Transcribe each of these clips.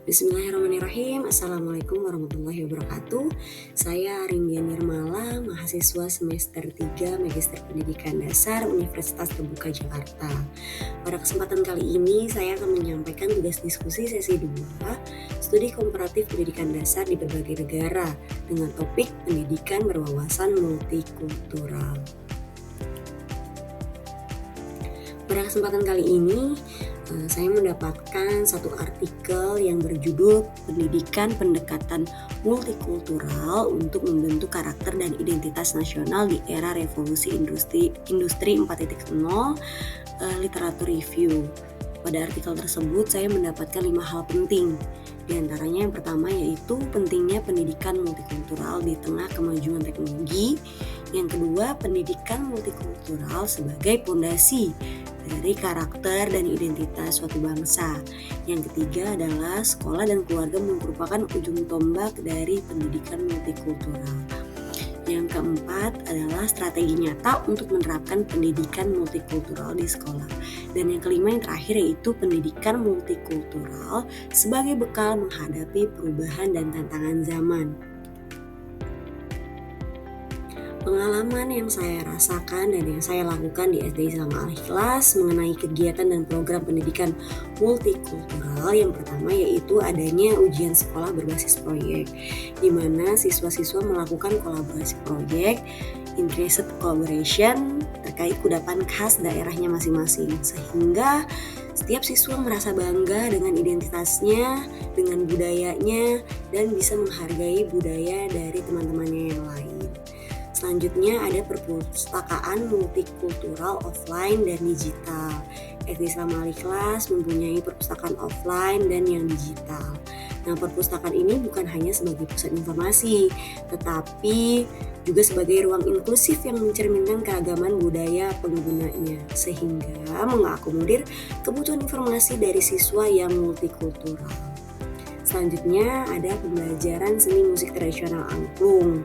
Bismillahirrahmanirrahim. Assalamualaikum warahmatullahi wabarakatuh. Saya Ringgia Nirmala, mahasiswa semester 3 Magister Pendidikan Dasar Universitas Terbuka Jakarta. Pada kesempatan kali ini saya akan menyampaikan tugas diskusi sesi 2, studi komparatif pendidikan dasar di berbagai negara dengan topik pendidikan berwawasan multikultural. Pada kesempatan kali ini saya mendapatkan satu artikel yang berjudul Pendidikan Pendekatan Multikultural untuk Membentuk Karakter dan Identitas Nasional di Era Revolusi Industri 4.0, Literatur Review. Pada artikel tersebut saya mendapatkan 5 hal penting. Di antaranya yang pertama yaitu pentingnya pendidikan multikultural di tengah kemajuan teknologi. Yang kedua, pendidikan multikultural sebagai fondasi dari karakter dan identitas suatu bangsa. Yang ketiga adalah sekolah dan keluarga merupakan ujung tombak dari pendidikan multikultural. Yang keempat adalah strategi nyata untuk menerapkan pendidikan multikultural di sekolah. Dan yang kelima yang terakhir yaitu pendidikan multikultural sebagai bekal menghadapi perubahan dan tantangan zaman. Pengalaman yang saya rasakan dan yang saya lakukan di SD Islam Al-Ikhlas mengenai kegiatan dan program pendidikan multikultural yang pertama yaitu adanya ujian sekolah berbasis proyek, di mana siswa-siswa melakukan kolaborasi proyek, increased collaboration terkait kudapan khas daerahnya masing-masing, sehingga setiap siswa merasa bangga dengan identitasnya, dengan budayanya, dan bisa menghargai budaya dari teman-temannya yang lain. Selanjutnya ada perpustakaan multikultural offline dan digital. SD Islam Al-Ikhlas mempunyai perpustakaan offline dan yang digital. Nah, perpustakaan ini bukan hanya sebagai pusat informasi, tetapi juga sebagai ruang inklusif yang mencerminkan keragaman budaya penggunanya, sehingga mengakomodir kebutuhan informasi dari siswa yang multikultural. Selanjutnya ada pembelajaran seni musik tradisional angklung,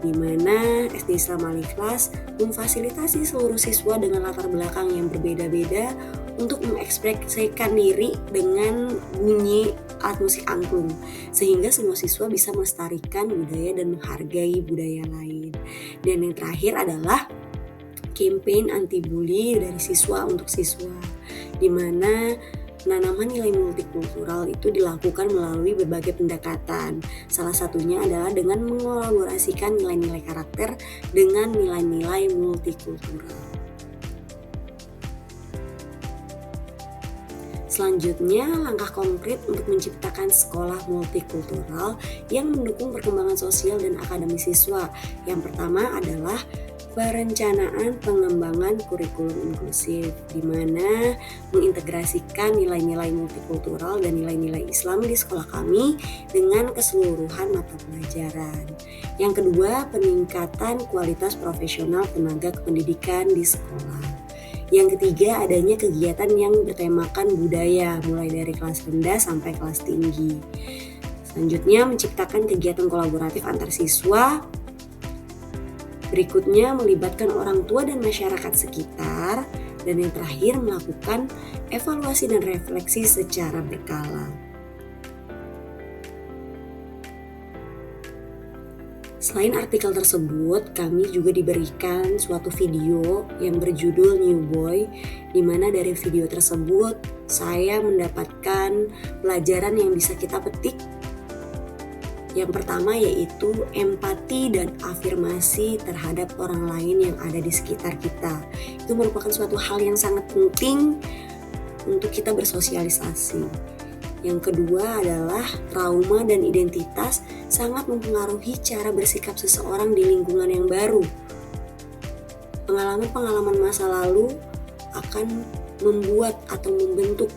di mana SD Islam Al-Ikhlas memfasilitasi seluruh siswa dengan latar belakang yang berbeda-beda untuk mengekspresikan diri dengan bunyi alat musik angklung, sehingga semua siswa bisa melestarikan budaya dan menghargai budaya lain. Dan yang terakhir adalah campaign anti-bully dari siswa untuk siswa, di mana penanaman nilai multikultural itu dilakukan melalui berbagai pendekatan. Salah satunya adalah dengan mengolaborasikan nilai-nilai karakter dengan nilai-nilai multikultural. Selanjutnya, langkah konkret untuk menciptakan sekolah multikultural yang mendukung perkembangan sosial dan akademis siswa. Yang pertama adalah perencanaan pengembangan kurikulum inklusif, di mana mengintegrasikan nilai-nilai multikultural dan nilai-nilai Islami di sekolah kami dengan keseluruhan mata pelajaran. Yang kedua, peningkatan kualitas profesional tenaga kependidikan di sekolah. Yang ketiga, adanya kegiatan yang bertemakan budaya, mulai dari kelas rendah sampai kelas tinggi. Selanjutnya, menciptakan kegiatan kolaboratif antar siswa. Berikutnya, melibatkan orang tua dan masyarakat sekitar. Dan yang terakhir, melakukan evaluasi dan refleksi secara berkala. Selain artikel tersebut, kami juga diberikan suatu video yang berjudul New Boy, di mana dari video tersebut saya mendapatkan pelajaran yang bisa kita petik. Yang pertama yaitu empati dan afirmasi terhadap orang lain yang ada di sekitar kita. Itu merupakan suatu hal yang sangat penting untuk kita bersosialisasi. Yang kedua adalah trauma dan identitas sangat mempengaruhi cara bersikap seseorang di lingkungan yang baru. Pengalaman-pengalaman masa lalu akan membuat atau membentuk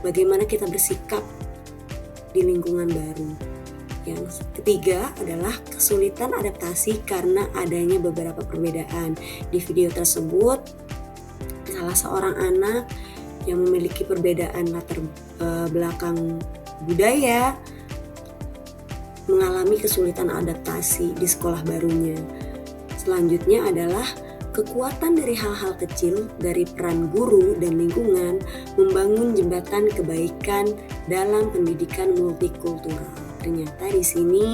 bagaimana kita bersikap di lingkungan baru. Yang ketiga adalah kesulitan adaptasi karena adanya beberapa perbedaan. Di video tersebut, salah seorang anak yang memiliki perbedaan latar belakang budaya mengalami kesulitan adaptasi di sekolah barunya. Selanjutnya adalah kekuatan dari hal-hal kecil, dari peran guru dan lingkungan, membangun jembatan kebaikan dalam pendidikan multikultural. Ternyata di sini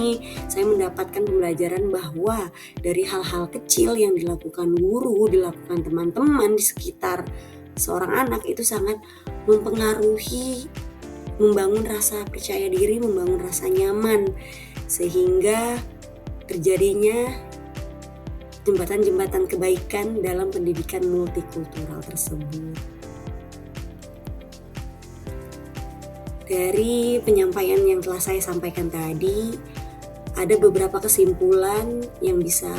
saya mendapatkan pembelajaran bahwa dari hal-hal kecil yang dilakukan guru, dilakukan teman-teman di sekitar seorang anak itu sangat mempengaruhi, membangun rasa percaya diri, membangun rasa nyaman, sehingga terjadinya jembatan-jembatan kebaikan dalam pendidikan multikultural tersebut. Dari penyampaian yang telah saya sampaikan tadi, ada beberapa kesimpulan yang bisa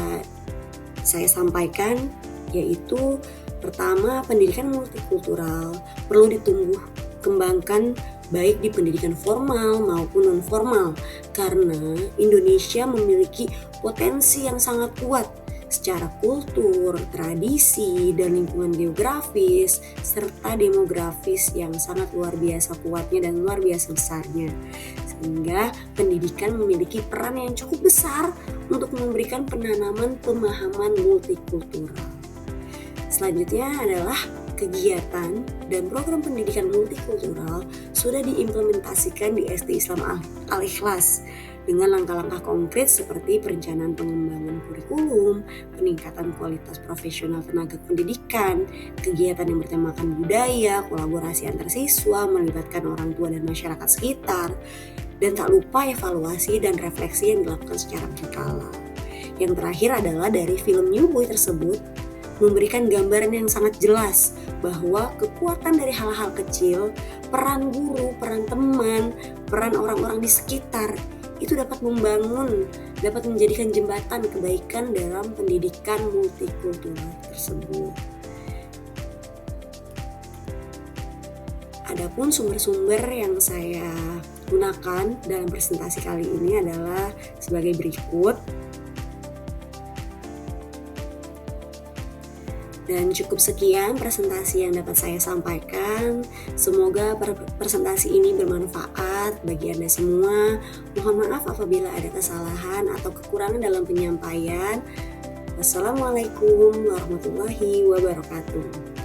saya sampaikan, yaitu pertama, pendidikan multikultural perlu ditumbuh kembangkan baik di pendidikan formal maupun non-formal, karena Indonesia memiliki potensi yang sangat kuat secara kultur, tradisi, dan lingkungan geografis, serta demografis yang sangat luar biasa kuatnya dan luar biasa besarnya. Sehingga pendidikan memiliki peran yang cukup besar untuk memberikan penanaman pemahaman multikultural. Selanjutnya adalah kegiatan dan program pendidikan multikultural sudah diimplementasikan di SD Islam Al-Ikhlas dengan langkah-langkah konkret seperti perencanaan pengembangan kurikulum, peningkatan kualitas profesional tenaga pendidikan, kegiatan yang bertemakan budaya, kolaborasi antar siswa, melibatkan orang tua dan masyarakat sekitar, dan tak lupa evaluasi dan refleksi yang dilakukan secara berkala. Yang terakhir adalah dari film New Boy tersebut memberikan gambaran yang sangat jelas bahwa kekuatan dari hal-hal kecil, peran guru, peran teman, peran orang-orang di sekitar itu dapat membangun, dapat menjadikan jembatan kebaikan dalam pendidikan multikultural tersebut. Adapun sumber-sumber yang saya gunakan dalam presentasi kali ini adalah sebagai berikut. Dan cukup sekian presentasi yang dapat saya sampaikan. Semoga presentasi ini bermanfaat bagi Anda semua. Mohon maaf apabila ada kesalahan atau kekurangan dalam penyampaian. Wassalamualaikum warahmatullahi wabarakatuh.